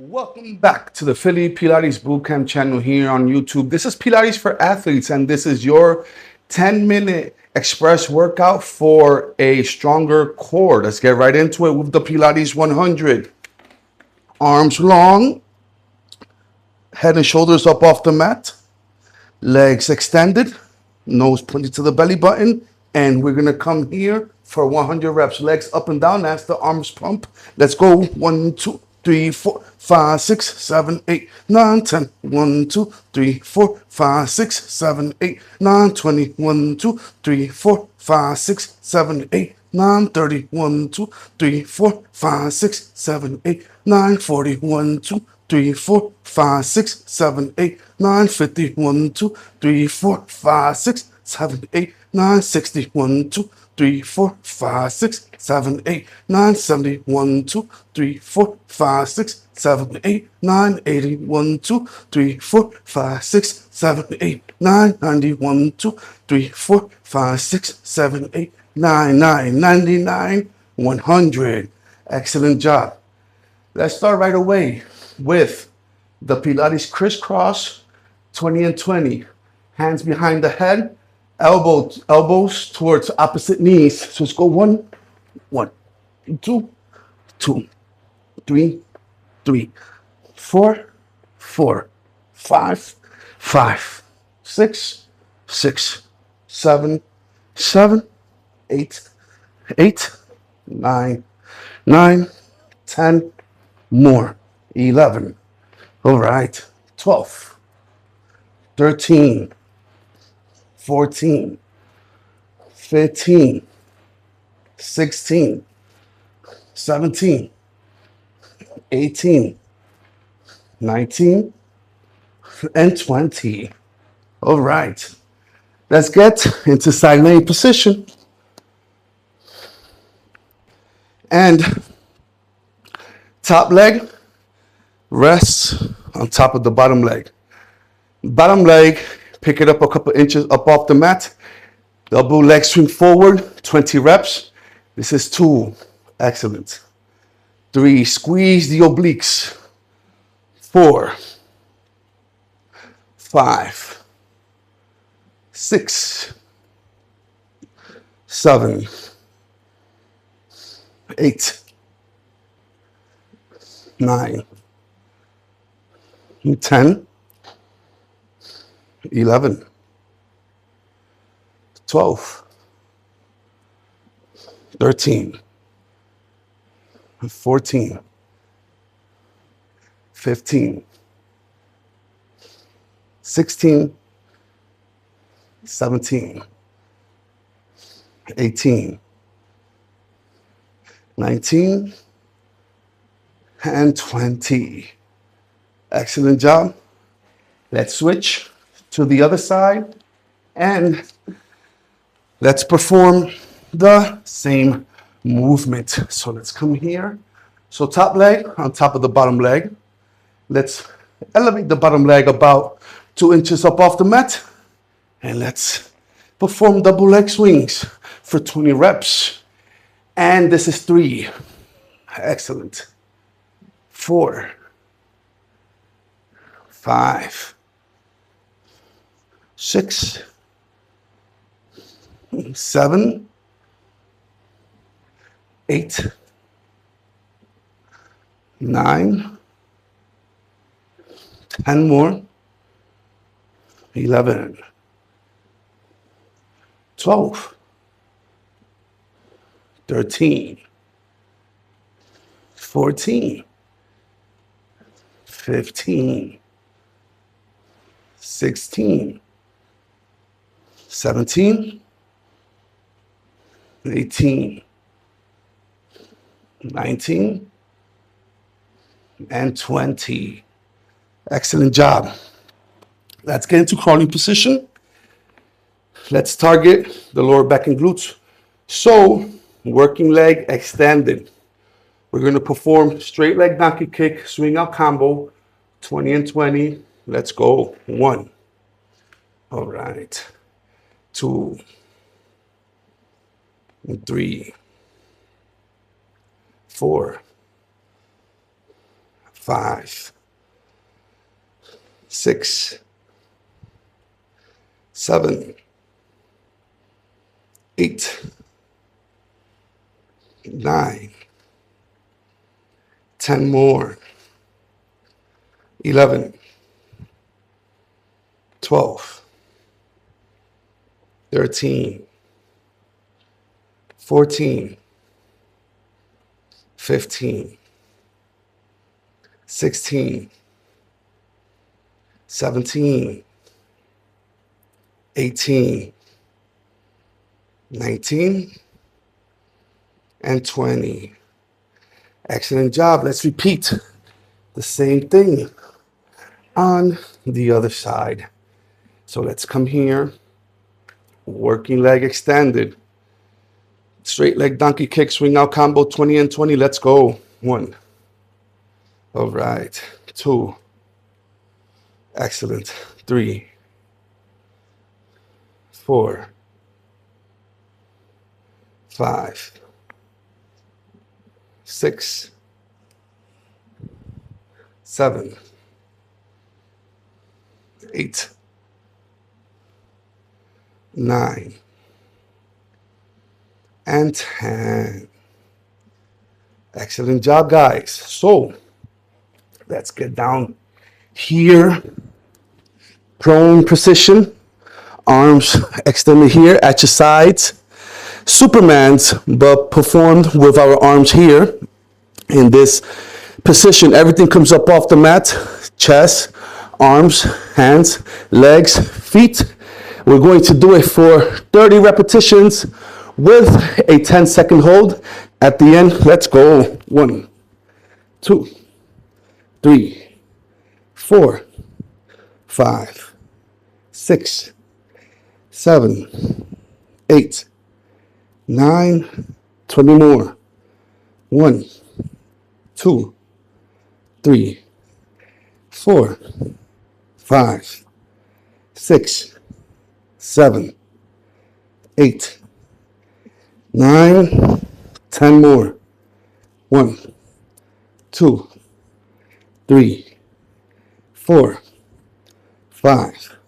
Welcome back to the Philly Pilates Bootcamp channel here on YouTube. This is Pilates for Athletes, and this is your 10-minute express workout for a stronger core. Let's get right into it with the Pilates 100. Arms long, head and shoulders up off the mat, legs extended, nose pointed to the belly button, and we're gonna come here for 100 reps. Legs up and down as the arms pump. Let's go. 1, 2, 3, 4, 5, 6, 7, 8, 9, 10. 1, 2, 3, 4, 5, 6, 7, 8, 9, 20. 1, 2, 3, 4, 5, 6, 7, 8, 9, 30. 1, 2, 3, 4, 5, 6, 7, 8, 9, 40. 1, 2, 3, 4, 5, 6, 7, 8, 9, 50. 1, 2, 3, 4, 5, 6, 7, 8, 9, 60. 1, 2, 3, 4, 5, 6, 7, 8, 9, 70. 1, 2, 3, 4, 5, 6, 7, 8, 9, 80. 1, 2, 3, 4, 5, 6, 7, 8, 9, 90. 1, 2, 3, 4, 5, 6, 7, 8, 9, 99, 100. Excellent job. Let's start right away with the Pilates crisscross 20 and 20. Hands behind the head, elbows towards opposite knees. So let's go 1, 2, 2, 3, 3, 4, 4, 5, 5, 6, 6, 7, 7, 8, 8, 9, 9, 10, more. 11. All right. 12, 13, 14, 15, 16, 17, 18, 19, and 20. All right. Let's get into side laying position. And top leg rests on top of the bottom leg. Bottom leg, pick it up a couple inches up off the mat. Double leg swing forward, 20 reps. This is 2. Excellent. 3, squeeze the obliques. 4, 5, 6, 7, 8, 9, 10, 11, 12, 13, 14, 15, 16, 17, 18, 19, and 20. Excellent job. Let's switch to the other side and let's perform the same movement. So let's come here. So top leg on top of the bottom leg. Let's elevate the bottom leg about 2 inches up off the mat. And let's perform double leg swings for 20 reps. And this is 3. Excellent. 4, 5, 6, 7, 8, 9, 10 more, 11, 12, 13, 14, 15, 16, 17, 18, 19, and 20. Excellent job. Let's get into crawling position. Let's target the lower back and glutes. So, working leg extended. We're going to perform straight leg donkey kick, swing out combo, 20 and 20. Let's go. 1. All right. 2, 3, 4, 5, 6, 7, 8, 9, 10 more, 11, 12, 13, 14, 15, 16, 17, 18, 19, and 20. Excellent job. Let's repeat the same thing on the other side. So let's come here, working leg extended. Straight leg donkey kick, swing out combo, 20 and 20. Let's go. 1. All right. 2. Excellent. 3, 4, 5, 6, 7, 8, 9, and 10. Excellent job, guys. So let's get down here. Prone position. Arms extended here at your sides. Superman's, but performed with our arms here. In this position, everything comes up off the mat. Chest, arms, hands, legs, feet. We're going to do it for 30 repetitions with a 10-second hold. At the end, let's go. 1, 2, 3, 4, 5, 6, 7, 8, 9, 20 more. 1, 2, 3, 4, 5, 6, 7, 8, 9, 10 more. 1, 2, 3, 4, 5,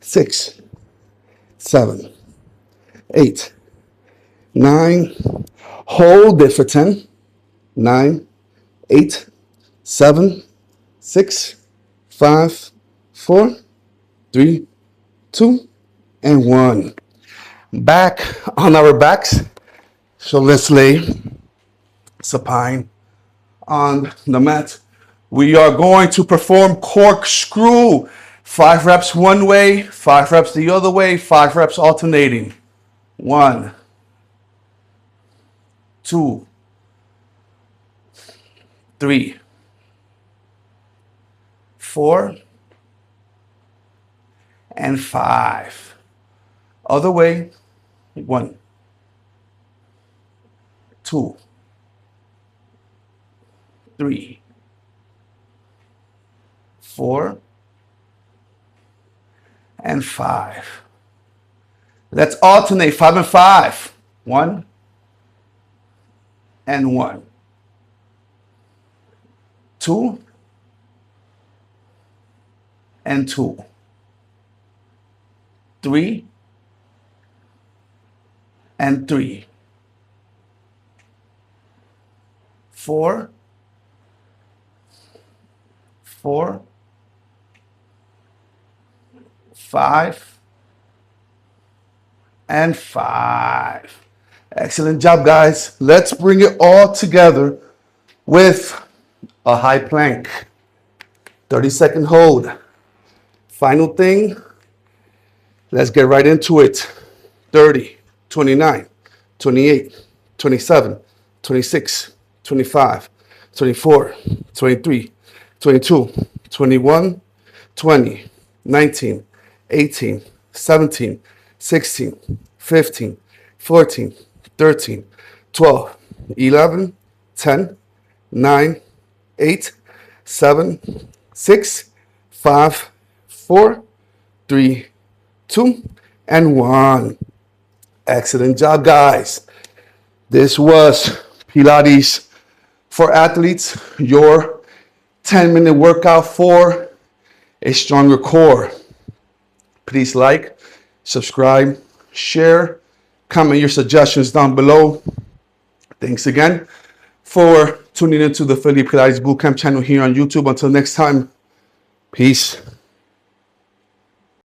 6, 7, 8, 9. Hold it for 10. 9, 8, 7, 6, 5, 4, 3, 2, and 1. Back on our backs. So let's lay supine on the mat. We are going to perform corkscrew. 5 reps one way, 5 reps the other way, 5 reps alternating. 1, 2, 3, 4, and 5. Other way. 1, 2, 3, 4, and 5. Let's alternate 5 and 5. 1 and 1. 2 and 2. 3 and 3. 4, 4, 5, and 5. Excellent job, guys. Let's bring it all together with a high plank. 30-second hold. Final thing. Let's get right into it. 30, 29, 28, 27, 26, 25, 24, 23, 22, 21, 20, 19, 18, 17, 16, 15, 14, 13, 12, 11, 10, 9, 8, 7, 6, 5, 4, 3, 2, and 1. Excellent job, guys. This was Pilates for athletes, your 10-minute workout for a stronger core. Please like, subscribe, share, comment your suggestions down below. Thanks again for tuning into the Philly Pilates Bootcamp channel here on YouTube. Until next time, peace.